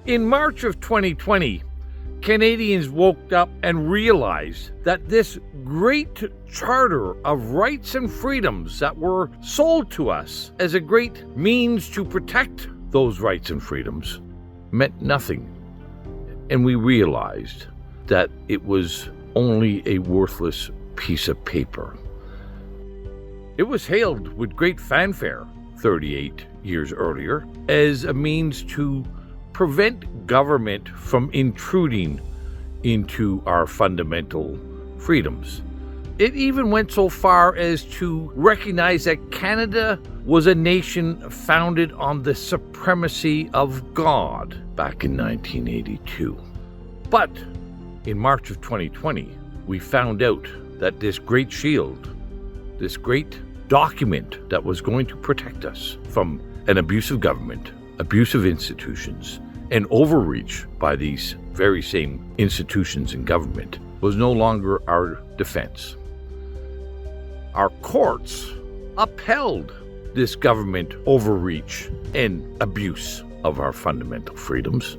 In March of 2020, Canadians woke up and realized that this great charter of rights and freedoms that were sold to us as a great means to protect those rights and freedoms meant nothing. And we realized that it was only a worthless piece of paper. It was hailed with great fanfare 38 years earlier as a means to prevent government from intruding into our fundamental freedoms. It even went so far as to recognize that Canada was a nation founded on the supremacy of God back in 1982. But in March of 2020, we found out that this great shield, this great document that was going to protect us from an abusive government, abusive institutions, and overreach by these very same institutions and government was no longer our defense. Our courts upheld this government overreach and abuse of our fundamental freedoms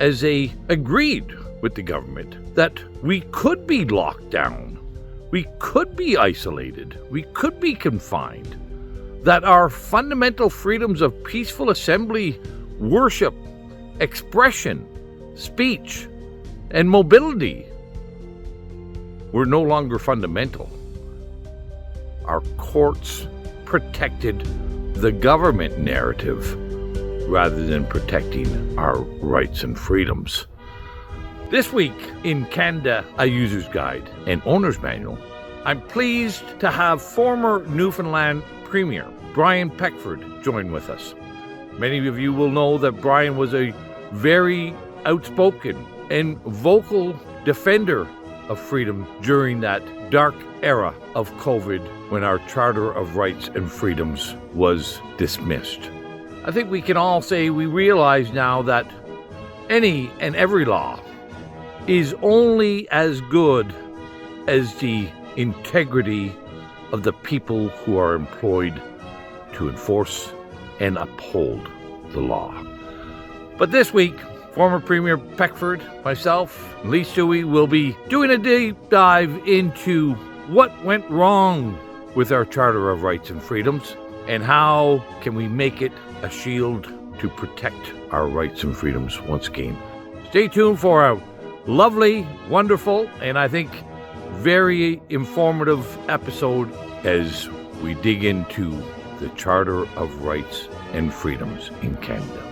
as they agreed with the government that we could be locked down, we could be isolated, we could be confined, that our fundamental freedoms of peaceful assembly, worship, expression, speech, and mobility were no longer fundamental. Our courts protected the government narrative rather than protecting our rights and freedoms. This week in Canada, a User's Guide and Owner's Manual, I'm pleased to have former Newfoundland Premier Brian Peckford join with us. Many of you will know that Brian was a very outspoken and vocal defender of freedom during that dark era of COVID when our Charter of Rights and Freedoms was dismissed. I think we can all say we realize now that any and every law is only as good as the integrity of the people who are employed to enforce and uphold the law. But this week, former Premier Peckford, myself, and Lee Stewie will be doing a deep dive into what went wrong with our Charter of Rights and Freedoms and how can we make it a shield to protect our rights and freedoms once again. Stay tuned for a lovely, wonderful, and I think very informative episode as we dig into the Charter of Rights and Freedoms in Canada.